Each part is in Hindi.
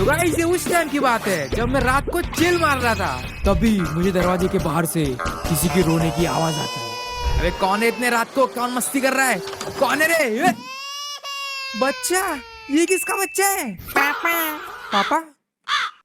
गाइस ये उस टाइम की बात है जब मैं रात को चिल मार रहा था, तभी मुझे दरवाजे के बाहर से किसी के रोने की आवाज आती है। अबे कौन है इतने रात को, कौन मस्ती कर रहा है, कौन है रे? बच्चा, ये किसका बच्चा है? पापा। पापा?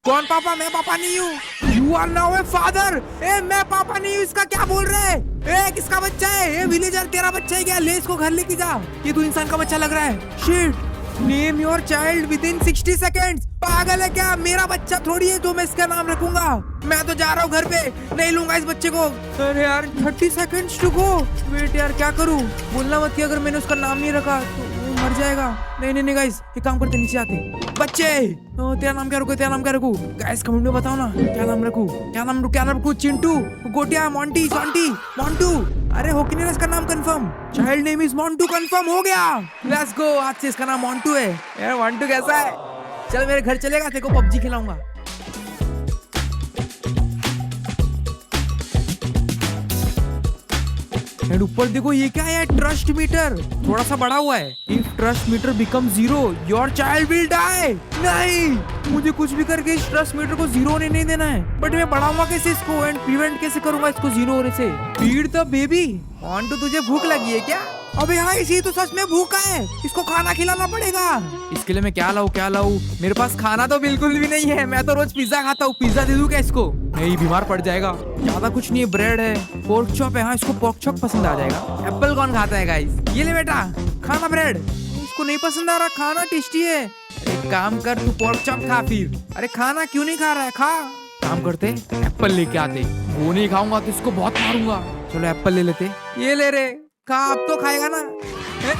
कौन पापा? मैं पापा नहीं हूँ। You are now a father. ए मैं पापा नहीं हूँ, इसका क्या बोल रहा है? ए किसका बच्चा है? ए विलेजर तेरा बच्चा है क्या? ले इसको घर लेके जा। ये तो इंसान का बच्चा लग रहा है। Shit. Name your child with in 60 seconds. पागल है क्या? मेरा बच्चा थोड़ी है जो मैं इसका नाम रखूंगा। मैं तो जा रहा हूँ घर पे, नहीं लूंगा इस बच्चे को। अरे यार 30 सेकेंड्स टू गो। वेट यार क्या करूँ? बोलना मत कि अगर मैंने उसका नाम नहीं रखा तो मर जाएगा। नहीं गाइस, एक काम करते, नीचे आते। बच्चे तेरा नाम क्या रखूं? तेरा नाम क्या रखूं? गाइस कमेंट में बताओ ना, क्या नाम रखूं? क्या नाम रखूं? चिंटू, गोटिया, मोंटी, सांटी, मोंटू। अरे हो कि नहीं इसका नाम confirm? Child name is Montu, confirm हो गया। लेट्स गो, आज से इसका नाम मोंटू है। यार मोंटू कैसा है? चल मेरे घर चलेगा, तेरे को पबजी खिलाऊंगा। एंड ऊपर देखो ये क्या है? ट्रस्ट मीटर थोड़ा सा बड़ा हुआ है। If trust meter become 0 your child will die. नहीं, मुझे कुछ भी करके इस ट्रस्ट मीटर को 0 होने नहीं देना है। बट मैं बढ़ाऊंगा कैसे इसको एंड प्रिवेंट कैसे करूंगा इसको 0 होने से? Feed the baby. मोंटू तुझे भूख लगी है क्या? अबे हाँ, इसी तो सच में भूखा है, इसको खाना खिलाना पड़ेगा। इसके लिए मैं क्या लाऊं? मेरे पास खाना तो बिल्कुल भी नहीं है। मैं तो रोज पिज्जा खाता हूँ। पिज्जा दे दूं क्या इसको? नहीं, बीमार पड़ जाएगा। ज्यादा कुछ नहीं है, ब्रेड है, पोर्क चॉप है। हाँ इसको पोर्क चॉप पसंद आ जाएगा। एप्पल कौन खाता है गाइस? ये ले बेटा, खाना ब्रेड। इसको नहीं पसंद आ रहा, खाना टेस्टी है। एक काम कर, तू पोर्क चॉप खा फिर। अरे खाना क्यों नहीं खा रहा है? खा। काम करते, एप्पल लेके आते। वो नहीं खाऊंगा तो इसको बहुत मारूंगा। चलो एप्पल ले लेते। ये ले रे, खा, अब तो खाएगा ना?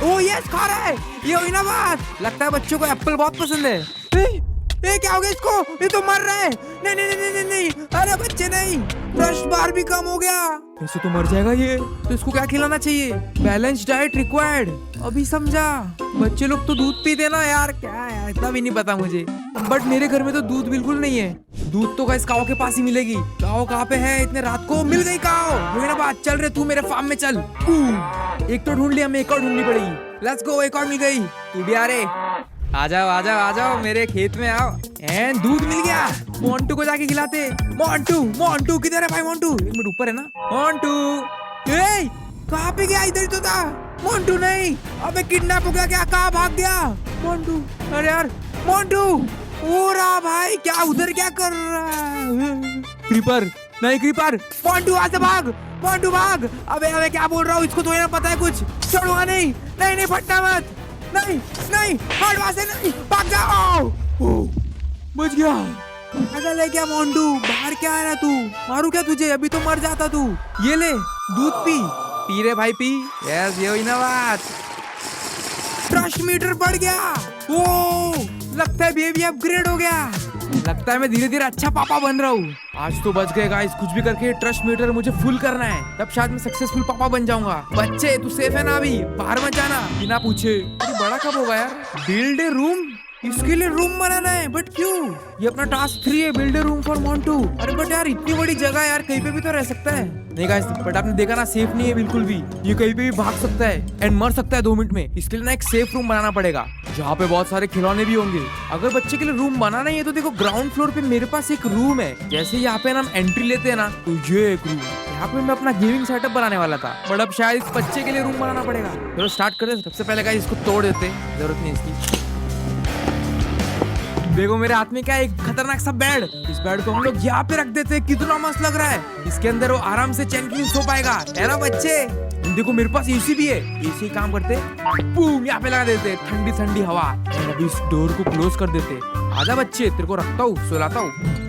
ओ यस, खा रहा है। ये हुई ना बात। लगता है बच्चों को एप्पल बहुत पसंद है। ए क्या हो गया इसको? ये तो मर रहा है। नहीं नहीं नहीं नहीं नहीं, अरे बच्चे नहीं, ट्रस्ट बार भी कम हो गया। ऐसे तो मर जाएगा ये। तो इसको क्या खिलाना चाहिए? Balance diet required. अभी समझा। बच्चे लोग तो दूध पीते ना यार। क्या यार, इतना भी नहीं पता मुझे। बट मेरे घर में तो दूध बिल्कुल नहीं है। दूध तो गाइस काओ के पास ही मिलेगी। काओ कहाँ पे है? इतने रात को मिल गई काओ। वही ना बात। चल रहे तू मेरे फार्म में चल। एक तो ढूंढ लिया, हमें एक और ढूंढनी पड़ेगी। लेट्स गो, एक और मिल गई। तू भी आ रे। आ जाओ मेरे खेत में आओ। एंड दूध मिल गया। मोंटू को जाके खिलाते। मोंटू किधर है भाई? मोंटू 1 मिनट ऊपर है ना? मोंटू ए कहाँ पे गया? इधर तो था। मोंटू नहीं, अबे किडनैप हो गया क्या? कहाँ भाग गया मोंटू? अरे यार मोंटू, ओ रहा भाई, क्या उधर क्या कर रहा है? क्रीपर नहीं, क्रीपर। मोंटू वहां से भाग, मोंटू भाग। अबे क्या बोल रहा हूँ? इसको तो ना पता है कुछ। छोड़ूंगा नहीं, फटना मत। नहीं हट वहां से, नहीं, भाग जाओ। बच गया। पागल है क्या मोंटू? बाहर क्या आ रहा तू? मारू क्या तुझे? अभी तो मर जाता तू। ये ले दूध पी रे भाई, पी। यस, ये हुई ना बात। ट्रस्ट मीटर बढ़ गया। ओ लगता है बेबी अपग्रेड हो गया। लगता है मैं धीरे धीरे अच्छा पापा बन रहा हूँ। आज तो बच गए गाइस। कुछ भी करके ट्रस्ट मीटर मुझे फुल करना है, तब शायद मैं सक्सेसफुल पापा बन जाऊंगा। बच्चे तू सेफ है ना? अभी बाहर मत जाना बिना पूछे। बड़ा कब होगा यार? Build a room. इसके लिए रूम बनाना है, बट क्यों? ये अपना टास्क 3 है, build a room for Montu. अरे बट यार इतनी बड़ी जगह यार, कहीं पे भी तो रह सकता है। नहीं गाइस, बट आपने देखा ना, सेफ नहीं है बिल्कुल भी। ये कहीं पे भी भाग सकता है एंड मर सकता है 2 मिनट में। इसके लिए ना एक सेफ रूम बनाना पड़ेगा, जहाँ पे बहुत सारे खिलौने भी होंगे। अगर बच्चे के लिए रूम बनाना ही है तो देखो, ग्राउंड फ्लोर पे मेरे पास एक रूम है। जैसे यहाँ पे हम एंट्री लेते हैं ना, तो ये एक रूम। यहाँ पे मैं अपना गेमिंग सेटअप बनाने वाला था, बट अब शायद इस बच्चे के लिए रूम बनाना पड़ेगा। चलो स्टार्ट करते। सबसे पहले गाइस इसको तोड़ देते, जरूरत नहीं इसकी। देखो मेरे हाथ में क्या है? एक खतरनाक सा बेड। इस बेड को हम लोग यहाँ पे रख देते हैं। कितना मस्त लग रहा है। इसके अंदर वो आराम से चैन की सो पाएगा, है ना बच्चे? देखो मेरे पास एसी भी है। एसी काम करते, बूम यहाँ पे लगा देते, ठंडी ठंडी हवा। अभी इस डोर को क्लोज कर देते। आजा बच्चे, तेरे को रखता हूँ, सुलाता हूँ।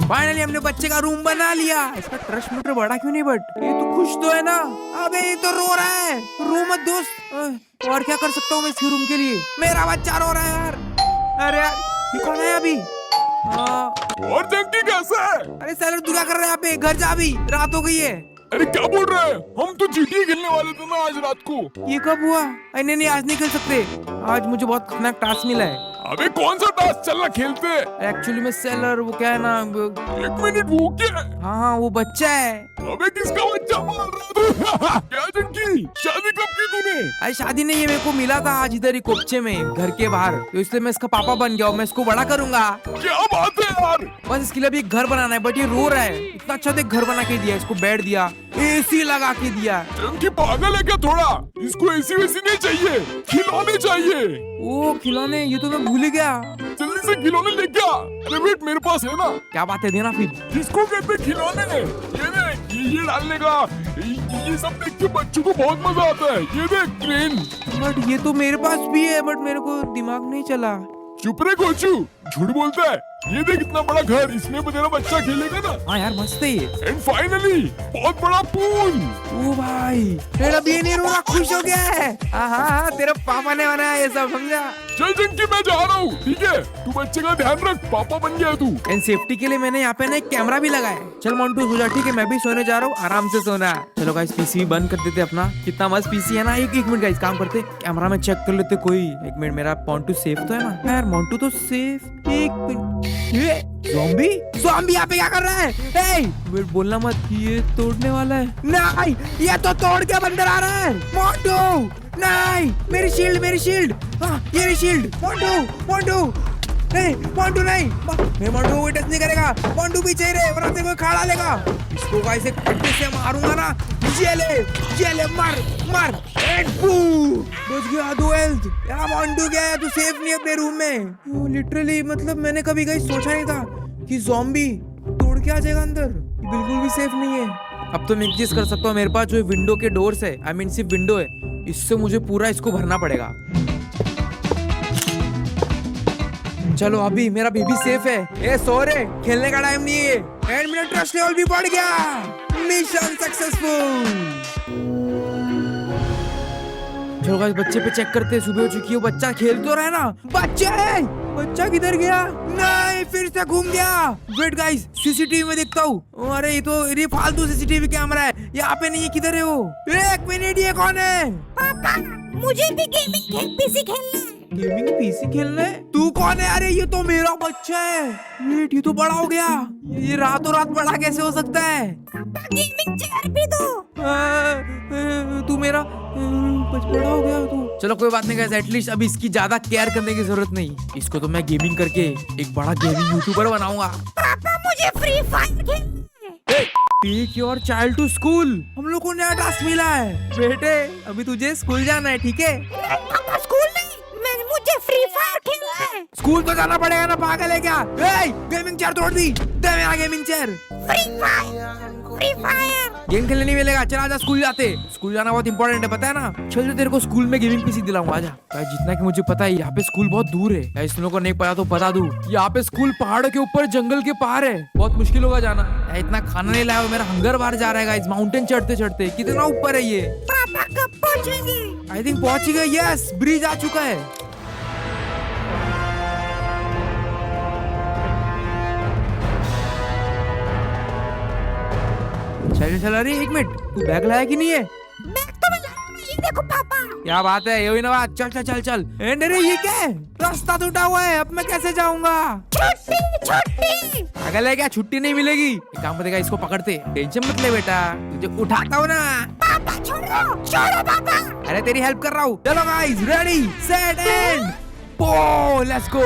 फाइनली हमने बच्चे का रूम बना लिया। इसका ट्रस्ट मीटर बड़ा क्यों नहीं? बट ये तो खुश तो है ना? अबे ये तो रो रहा है। रो मत दोस्त। और क्या कर सकता हूँ मैं इसके रूम के लिए? मेरा बच्चा रो रहा है यार। अरे यार ये कौन है अभी? और जंकी कैसा है? अरे सैलर तू क्या कर रहा है यहाँ पे? घर जा, अभी रात हो गई है। अरे क्या बोल रहे हैं? हम तो GTA खेलने वाले थे ना आज रात को। ये कब हुआ? नहीं आज नहीं खेल सकते। आज मुझे बहुत खतरनाक टास्क मिला है। अबे कौन सा टास्क? चलना खेलते हैं। एक्चुअली मैं सेलर, वो क्या है ना, 1 मिनट, वो क्या है? हाँ हाँ वो बच्चा है। अबे किसका बच्चा मार रहा तू? क्या जंकी, शादी कब की तूने? अरे शादी नहीं है, मेरे को मिला था आज इधर ही कोपचे में घर के बाहर, तो इसलिए मैं इसका पापा बन गया हूँ। मैं इसको बड़ा करूंगा। क्या बात है यार। बस इसके लिए अभी एक घर बनाना है, बट ये रो रहा है। इतना अच्छा देख घर बना के दिया, इसको बेड दिया, एसी लगा के दिया। जंकी पागल है क्या थोड़ा? इसको ऐसी वैसी नहीं चाहिए, खिलौने चाहिए। ओ खिलौने, ये तो मैं भूल ही गया। जल्दी से खिलौने लेके आ। अरे वेट, मेरे पास है ना। क्या बात है, देना फिर। किसको कहते खिलौने? ये देख, ये डालने का, ये सब देख के बच्चों को बहुत मजा आता है। ये देख ट्रेन। बट ये तो मेरे पास भी है, बट मेरे को दिमाग नहीं चला। चुप रे कोचू, झूठ बोलता है। ये देख इतना बड़ा घर, इसमें तेरा बच्चा खेलेगा ना। हाँ यार मस्त है ये। एंड फाइनली बहुत बड़ा पूल। ओ भाई, मेरा भी नहीं रो रहा, खुश हो गया है। हाँ तेरे पापा ने बनाया ये सब, समझा। चल जंकी मैं जा रहा हूँ, ठीक है? तू बच्चे का ध्यान रख, पापा बन गया तू। एंड सेफ्टी के लिए मैंने यहाँ पे ना एक कैमरा भी लगाया है। चल मोन्टू सो जा, ठीक है? मैं भी सोने जा रहा हूँ, आराम से सोना। चलो गाइस पीसी भी बंद कर देते अपना। कितना मस्त पीसी है ना। एक मिनट गाइस, काम करते, कैमरा में चेक कर लेते कोई। एक मिनट, मेरा मोन्टू सेफ तो है ना? यार मोन्टू तो सेफ। एक मिनट, ये ज़ॉम्बी यहाँ पे क्या कर रहा है? वेट, बोलना मत, ये तोड़ने वाला है। नहीं, ये तो तोड़ के अंदर आ रहा है। मोन्टू नहीं, मेरी शील्ड। हाँ ये मेरी शील्ड। मोन्टू नहीं, मोन्टू नहीं, मैं मोन्टू को टच नहीं करेगा। मोन्टू पीछे ही रहे, वरना तेरे को खाड़ा लेगा। इसको गाइस एक फटके से मारूंगा ना। ये ले, मार एंड बूम, बच गया। 2 हेल्थ। यार मोन्टू क्या है, तू सेफ नहीं है अपने रूम में। लिटरली मतलब मैंने कभी गाइस सोचा नहीं था कि ज़ॉम्बी तोड़ के आ जाएगा अंदर। बिल्कुल भी सेफ नहीं है। अब तो मैं एक चीज कर सकता हूँ, मेरे पास जो विंडो के डोर्स है, आई मीन सिर्फ विंडो है, इससे मुझे पूरा इसको भरना पड़ेगा। चलो अभी मेरा बेबी सेफ है। ए सो रे, खेलने का टाइम नहीं है। एंड मेरा ट्रस्ट लेवल भी बढ़ गया। Mission successful. चलो गाइस बच्चे पे चेक करते हैं, सुबह हो चुकी है, बच्चा खेल तो रहा है ना। बच्चा किधर गया? नहीं, फिर से घूम गया। वेट गाइस, सीसीटीवी में देखता हूँ। अरे ये फालतू सीसीटीवी कैमरा है, यहाँ पे नहीं है। किधर है वो? 1 मिनट, ये कौन है? पापा, मुझे भी गेमिंग पीसी खेलना है। गेमिंग पीसी खेलना है? तू कौन है? अरे ये तो मेरा बच्चा है। वेट, ये तो बड़ा हो गया। ये रातों रात बड़ा कैसे हो सकता है? पापा गेमिंग चेयर भी दो। तू मेरा बड़ा हो गया तू। चलो कोई बात नहीं गाइस, एटलीस्ट अभी इसकी ज्यादा केयर करने की जरूरत नहीं। इसको तो मैं गेमिंग करके एक बड़ा गेमिंग यूट्यूबर बनाऊंगा। पापा मुझे फ्री फायर खेलना है। Take your child to school. हम लोग को नया टास्क मिला है। बेटे अभी तुझे स्कूल जाना है, ठीक है? पापा स्कूल नहीं, मुझे फ्री फायर खेलना है। स्कूल तो जाना पड़ेगा ना, पागल है क्या? गेमिंग चेयर तोड़ दी, दे मेरा gaming chair. Free fire game खेलने नहीं मिलेगा। चल आजा, स्कूल जाते। स्कूल जाना बहुत इंपॉर्टेंट है, पता है ना? चल जो तेरे को स्कूल में गेमिंग पीसी दिलाऊंगा, आजा। भाई जितना कि मुझे पता है यहाँ पे स्कूल बहुत दूर है। इस लोगों को नहीं पता तो बता दूं, यहाँ पे स्कूल पहाड़ों के ऊपर जंगल के पार है। बहुत मुश्किल होगा जाना। इतना खाना नहीं लाया, मेरा हंगर बाहर जा रहा है। इस माउंटेन चढ़ते कितना ऊपर है ये। पापा कब पहुँचेंगे? आई थिंक पहुंच गए। यस, ब्रिज आ चुका है। चल अरे 1 मिनट, तू बैग लाया कि नहीं है? बैग तो मैं लाया हूं, ये देखो पापा। क्या बात है, यही ना बात। चल। एंड अरे ये क्या है? रास्ता टूटा हुआ है, अब मैं कैसे जाऊंगा? छुट्टी। पागल है क्या? छुट्टी नहीं मिलेगी। एक काम करेगा, इसको पकड़ते। टेंशन मत ले बेटा, तुझे उठाता हूँ ना। पापा छोड़ो पापा। अरे तेरी हेल्प कर रहा हूँ। चलो guys, ready set and let's go.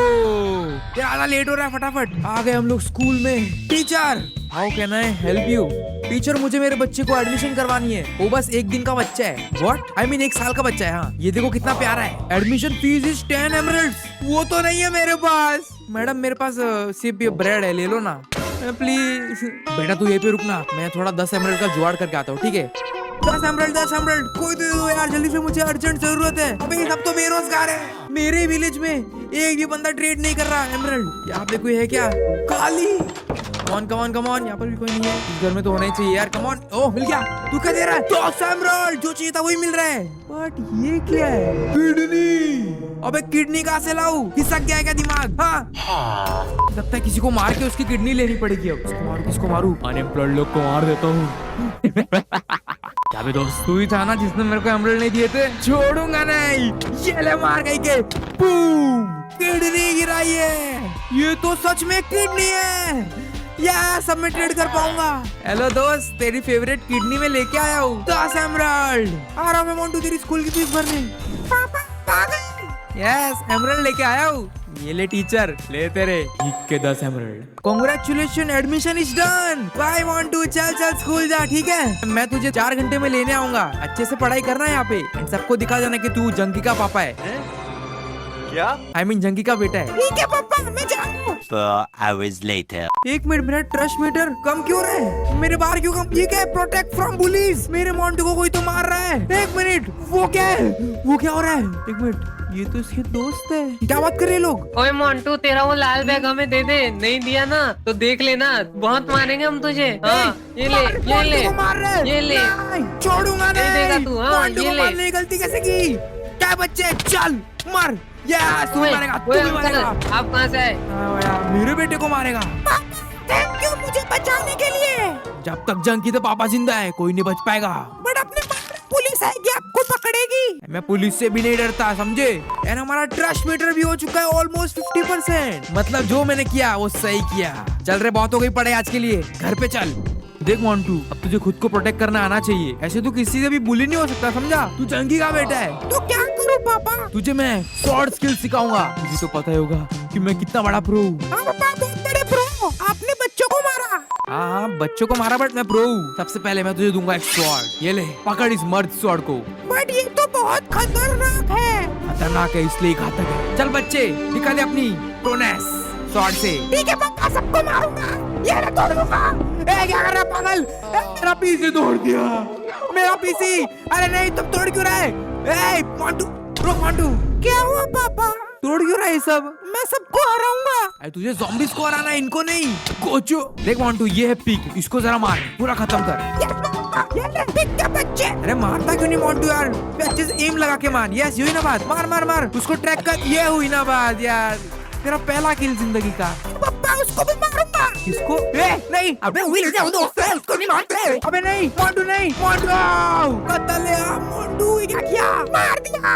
तेरा लेट हो रहा है, फटाफट आ गए हम लोग स्कूल में। Teacher, how can I help you? Teacher, मुझे मेरे बच्चे को एडमिशन करवानी है। वो बस 1 दिन का बच्चा है। व्हाट? आई मीन 1 साल का बच्चा है। हाँ ये देखो कितना प्यारा है। Admission fees is 10 emeralds. वो तो नहीं है मेरे पास। मैडम मेरे पास सिर्फ ये ब्रेड है, ले लो ना प्लीज। बेटा तू यहीं पे रुकना, मैं थोड़ा 10 एमरल्ड का जुगाड़ करके आता हूँ, ठीक है? 10 एमरल्ड कोई दे दो यार, जल्दी से, मुझे अर्जेंट जरूरत है। अबे ये सब तो बेरोजगार है। मेरे विलेज में एक भी बंदा ट्रेड नहीं कर रहा एमरल्ड। यहाँ पे कोई है क्या? खाली। कम ऑन, यहाँ पर भी कोई नहीं है। इस घर में तो होना ही चाहिए यार। Come on. ओह मिल गया। तू क्या दे रहा है? 10 एमरल्ड, जो चाहिए था वही मिल रहा है। बट ये क्या है? किडनी। अबे किडनी कहाँ से लाऊं? खिसक गया है क्या दिमाग? हाँ लगता है किसी को मार के उसकी किडनी लेनी पड़ेगी। अब किसको मारू? अनएम्प्लॉयड लोग को मार देता हूँ। क्या बे दोस्त, तू ही था ना जिसने मेरे को एमरल्ड नहीं दिए थे? छोड़ूंगा नहीं। ये ले मार गई के। बूम, किडनी गिराई है। ये तो सच में किडनी है। यस अब मैं ट्रेड कर पाऊंगा। हेलो दोस्त, तेरी फेवरेट किडनी में लेके आया हूँ 10 एमराल्ड। आ रहा हूँ मैं मोंटू तेरी स्कूल की फीस भरने। पापा पागल। यस एमराल्ड लेके आया हूँ। ये ले टीचर, ले तेरे के 10 emerald. Congratulation, admission is done. Bye Montu, चल चल स्कूल जा, ठीक है? मैं तुझे 4 घंटे में लेने आऊंगा। अच्छे से पढ़ाई करना है यहाँ पे, एंड सबको दिखा देना कि तू जंकी का पापा है। क्या? I mean जंकी का बेटा है। ठीक है पापा, मैं जा रहा हूँ। 4 hours later. 1 मिनट, मेरा ट्रस्ट मीटर कम क्यों रहा है? मेरे बाहर क्यों कम? ये क्या है? Protect from bullies. मेरे मोंटू को कोई तो मार रहा है। 1 मिनट, वो क्या है? वो क्या हो रहा है? 1 मिनट, ये तो इसके दोस्त है। क्या बात कर रहे हैं लोग? ओए मोंटू, तेरा वो लाल बैग हमें दे दे। नहीं दिया ना तो देख लेना, बहुत मारेंगे हम तुझे। हाँ ये ले, ये ले, मोंटू को मार रहे हैं। ये ले। नहीं, छोड़ूंगा नहीं। देगा तू, हाँ, मोंटू ये को ले। मारने की गलती कैसे की? क्या बच्चे, चल मार। यस, तू ओए, मारेगा, तू ओए भी अंकल, मारेगा। आप कहाँ से आए? हाँ, यार, मेरे बेटे को मारेगा। थैंक यू मुझे बचाने के लिए। जब तक जंकी तो पापा जिंदा है, कोई नहीं बच पाएगा। बट अपने पुलिस आएगी, आपको पकड़ेगी। मैं पुलिस से भी नहीं डरता, समझे? एंड हमारा ट्रस्ट मीटर भी हो चुका है ऑलमोस्ट 50%। मतलब जो मैंने किया वो सही किया। चल रे, बहुत हो गई पढ़ाई आज के लिए, घर पे चल। देख मोंटू, अब तुझे खुद को प्रोटेक्ट करना आना चाहिए। ऐसे तू किसी से भी बुली नहीं हो सकता, समझा? तू जंगी का बेटा है। तो क्या करूँ पापा? तुझे मैं स्वॉर्ड स्किल सिखाऊंगा। तुझे तो पता ही होगा कि मैं कितना बड़ा प्रो हूँ। हाँ पापा, बहुत बड़े प्रो। आपने बच्चों को मारा। हाँ, बच्चों को मारा, बट मैं प्रो हूँ। सबसे पहले मैं तुझे दूंगा एक स्वॉर्ड। ये ले, पकड़ इस मर्द स्वॉर्ड को। बट ये तो बहुत खतरनाक है। खतरनाक है इसलिए घातक है। चल बच्चे, दिखा दे अपनी प्रोनेस स्वॉर्ड से। ठीक है पापा, सबको मारूंगा। ये मैं तोड़ दूंगा। ए, क्या कर रहा है पागल? ए, मेरा पीसी तोड़ दिया। मेरा पीसी। अरे नहीं, तुम तोड़ क्यों रहा है? ए, मोंटू, रुक मोंटू। क्या हुआ पापा? तोड़ क्यों रहा है ये सब? मैं सबको हराऊंगा। अरे तुझे ज़ॉम्बीज़ को हराना है, इनको नहीं। कोचो, देख मोंटू, ये है पिग, इसको जरा मार, पूरा खत्म कर। ये पापा, ये ले, पिक के बच्चे। अरे मारता क्यों नहीं मोंटू यार? अच्छे से एम लगा के मार। यस, यही ना बात। मार मार मार, उसको ट्रैक कर। ये हुई ना बात यार, तेरा पहला किल जिंदगी का। पापा, उसको भी मारूंगा। किसको? नहीं, अबे विल जाओ दोस्त, उसको नहीं मारते। अबे नहीं मोंटू, नहीं मोंटू, कत्ल है मोंटू। ये क्या किया? मार दिया।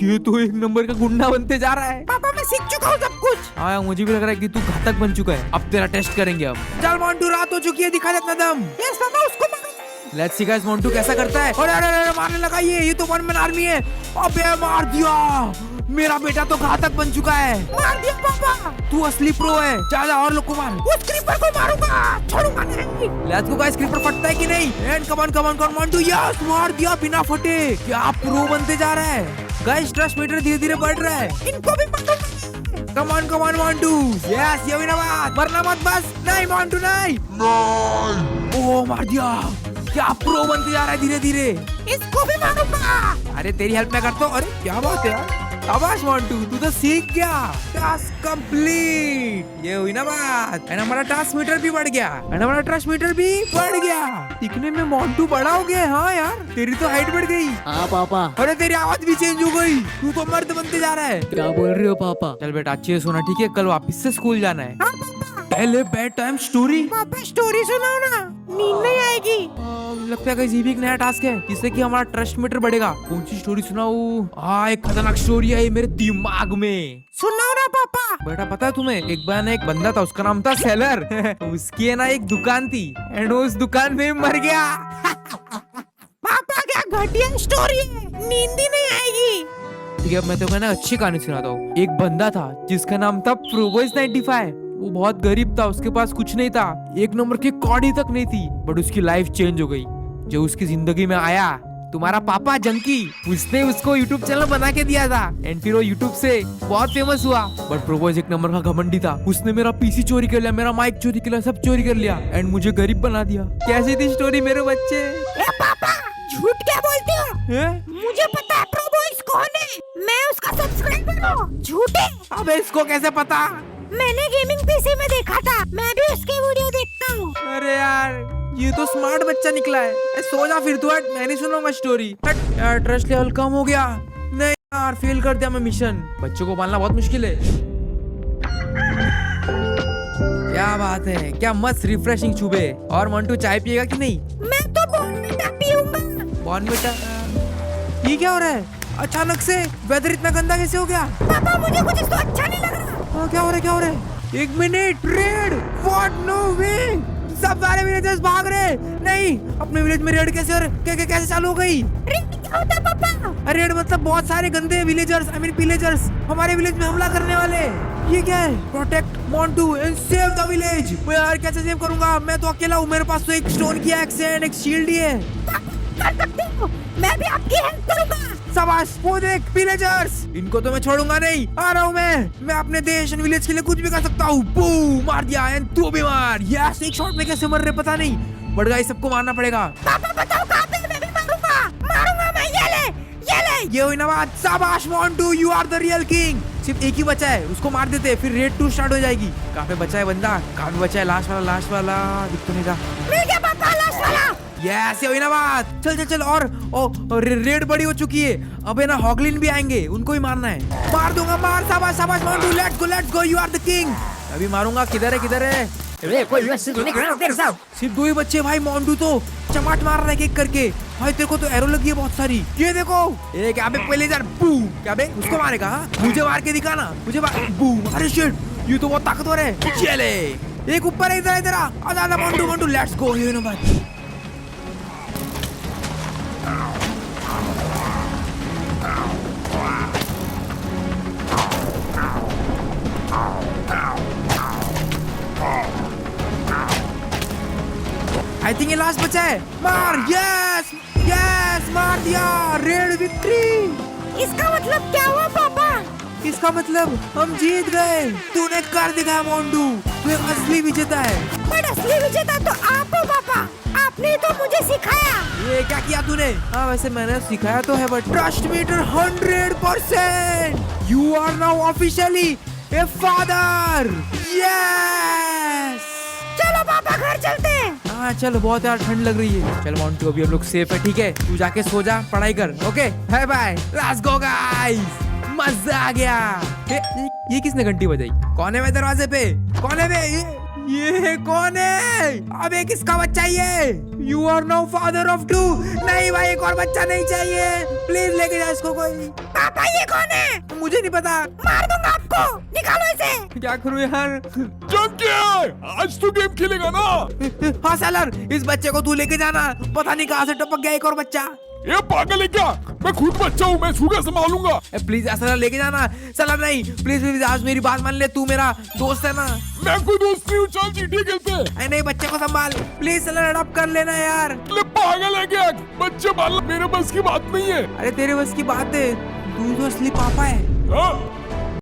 ये तो 1 नंबर का गुंडा बनते जा रहा है। पापा, मैं सीख चुका हूँ सब कुछ। हाँ, मुझे भी लग रहा है कि तू घातक बन चुका है। अब तेरा टेस्ट करेंगे अब। चल मोंटू, रात हो चुकी है, दिखा दे अपना दम। यस पापा, उसको मारूंगा। लेट्स सी गाइस, मोंटू कैसा करता है। अरे अरे अरे, मारने लगा ये तो 1 मैन आर्मी है। अबे मार दिया। मेरा बेटा तो घातक बन चुका है। मार दिया पापा। तू असली प्रो है। जा और लोग को मार। उस क्रीपर को मारूंगा, छोड़ूंगा नहीं। लेट्स गो गाइस, क्रीपर फटता है कि नहीं? And come on Montu, yes, मार दिया बिना फटे। क्या प्रो बनते जा रहा है गाइस। ट्रस्ट मीटर धीरे धीरे बढ़ रहा है। इनको भी मारूंगा। कम ऑन मोंटू, यस, ये भी ना बात। मरना मत बस। नहीं मोंटू, नहीं। ओ, मार दिया। क्या प्रो बनते जा रहा है धीरे धीरे। इसको भी मारूंगा। अरे तेरी हेल्प मैं करता हूँ। अरे क्या बात है यार, शाबाश मोंटू, तू तो सीख गया। टास्क कंप्लीट, ये हुई ना बात। एंड हमारा टास्क मीटर भी बढ़ गया, एंड हमारा ट्रस्ट मीटर भी बढ़ गया। दिखने में मोंटू बड़ा हो गया। हाँ यार, तेरी तो हाइट बढ़ गई। हाँ पापा, अरे तेरी आवाज भी चेंज हो गई। तू तो मर्द बनते जा रहा है। क्या बोल रहे हो पापा? चल बेटा, अच्छे से सोना, ठीक है? कल वापस से स्कूल जाना है। हाँ पापा। पहले बेड टाइम स्टोरी। पापा, स्टोरी सुनाओ ना, नींद नहीं आएगी। लगता है ये भी एक नया टास्क है, जिससे कि हमारा ट्रस्ट मीटर बढ़ेगा। कौन सी स्टोरी सुनाऊं? हाँ, एक खतरनाक स्टोरी है मेरे दिमाग में। सुनाओ ना पापा। बेटा, पता है तुम्हें, एक बार ना एक बंदा था, उसका नाम था सेलर। उसकी है ना एक दुकान थी, एंड उस दुकान में मर गया। पापा, क्या घटिया स्टोरी है, नींद ही नहीं आएगी। ठीक है, अब मैं तो ना अच्छी कहानी सुनाता हूँ। एक बंदा था जिसका नाम था प्रोबॉयज 95। वो बहुत गरीब था, उसके पास कुछ नहीं था, 1 नंबर की कौड़ी तक नहीं थी। बट उसकी लाइफ चेंज हो गई जो उसकी जिंदगी में आया तुम्हारा पापा जंकी। उसने उसको यूट्यूब चैनल बना के दिया था, एंड फिर वो यूट्यूब से बहुत फेमस हुआ। बट प्रोबॉयज 1 नंबर का घमंडी था। उसने मेरा पीसी चोरी कर लिया, मेरा माइक चोरी कर लिया, सब चोरी कर लिया, एंड मुझे गरीब बना दिया। कैसी थी स्टोरी मेरे बच्चे? ए पापा, झूठ क्या बोलते हो? हैं? मुझे पता है प्रो बॉयज कौन है, मैं उसका सब्सक्राइबर हूँ। झूठे। अबे इसको कैसे पता? मैंने गेमिंग पीसी में देखा था, मैं भी उसके वीडियो देखता हूँ। अरे यार, ये तो स्मार्ट बच्चा निकला है। सो जा फिर तू, हट, मैं नहीं सुनाऊंगा स्टोरी। हट यार, ट्रस्ट लेवल कम हो गया। नहीं यार, फेल कर दिया मैं मिशन। बच्चों को पालना बहुत मुश्किल है। क्या बात है, क्या मस्त रिफ्रेशिंग चुबे। और मोंटू, चाय पिएगा कि नहीं? मैं तो बॉर्नविटा पीऊंगा। बॉर्नविटा? ये क्या हो रहा है? अचानक से वेदर इतना गंदा कैसे हो गया? पापा, मुझे कुछ तो अच्छा नहीं लग रहा। क्या हो रहा है, क्या हो रहा है? एक मिनट, रेड, व्हाट, नो वे, सब सारे विलेजर्स भाग रहे। नहीं, अपने विलेज में रेड कैसे और कैसे चालू हो गई? क्या होता है पापा? रेड मतलब बहुत सारे गंदे विलेजर्स, आई मीन विलेजर्स हमारे विलेज में हमला करने वाले। ये क्या है? Protect Montu and save the village. मैं यार कैसे सेव करूंगा? मैं तो अकेला हूँ, मेरे पास तो एक स्टोन की एक्स है, एक शील्ड ही है। कर सकते हो, मैं भी आपकी हेल्प करूंगा। शाबाश, वो देख विलेजर्स, इनको तो मैं छोड़ूंगा नहीं। आ रहा हूँ मैं अपने देश एंड विलेज के लिए कुछ भी कर सकता हूँ। बूम, मार दिया एंड तू भी मार। यस, एक शॉट में कैसे मर रहे पता नहीं, बट गाइस सबको मारना पड़ेगा। पापा बताओ कहाँ पे? मैं भी मारूंगा मैं। ये हुई ना बात। शाबाश Montu, you are the real king. सिर्फ एक ही बचा है, उसको मार देते हैं, फिर रेड 2 स्टार्ट हो जाएगी। कहाँ पे बचा है बंदा? कहाँ पे बचा है? लास्ट वाला दिख तो नहीं रहा। मिल गया पापा, लास्ट वाला। यस, ये हुई ना बात। चल और रेड बड़ी हो चुकी है। अबे ना हॉगलिन भी आएंगे, उनको भी मारना है। मार दूंगा, मार। शाबाश Montu, let's go, you are the king. अभी मारूंगा। किधर है? सिर्फ 2 ही बच्चे भाई। मोंटू तो चमाट मार रहा है एक करके। भाई तेरे को तो एरो लगी है बहुत सारी। ये देखो, एक यहाँ पे पहले जार बूम। क्या बे, उसको मारेगा? हाँ? मुझे मार के दिखाना, मुझे बूम। अरे शिट, ये तो बहुत ताकतवर है। चले, एक ऊपर है, इधर आ मोंटू, लेट्स गो। ये नो बात। आई थिंक ये लास्ट बचा है। मार। यस, मार दिया। Red victory. इसका मतलब क्या हुआ पापा? इसका मतलब हम जीत गए। तूने कर दिखाया मोंटू, तू एक असली विजेता है। पर असली विजेता तो आप हो पापा, आपने तो मुझे सिखाया। ये क्या किया तूने? हाँ वैसे मैंने सिखाया तो है, but trust meter 100%। You are now officially a father. Yes, चलो पापा घर चलते हैं। हाँ चलो, बहुत यार ठंड लग रही है। चल मोंटू, अभी हम लोग सेफ है, ठीक है? तू जाके सो जा, पढ़ाई कर। Okay, bye. Let's go guys, मजा आ गया। ये किसने घंटी बजाई? कौन है मैं दरवाजे पे? कौन है बे? ये कौन है? अबे किसका बच्चा ये? You are now father of 2। नहीं भाई, एक और बच्चा नहीं चाहिए। प्लीज लेके जा इसको कोई। पापा ये कौन है? मुझे नहीं पता। मार दूंगा आपको, निकालो इसे। क्या करूँ यार? जब क्या है? आज तो गेम खेलेगा ना? हाँ सैलर, इस बच्चे को तू लेके जाना। पता नहीं कहाँ से टपक गया एक और बच्चा। ये पागल है क्या? मैं खुद बच्चा हूँ, मैं सुगा संभालूंगा। प्लीज ऐसा लेके जाना। सलाम नहीं, प्लीज आज मेरी बात मान ले, तू मेरा दोस्त है ना। मैं कोई दोस्त नहीं हूँ, चल चींटी खेलते हैं। नहीं, बच्चे को संभाल प्लीज। सलाम अडॉप्ट कर लेना यार। ले पागल है क्या? बच्चे पालना मेरे बस की बात नहीं है। अरे तेरे बस की बात है, तू तो असली पापा है। हाँ?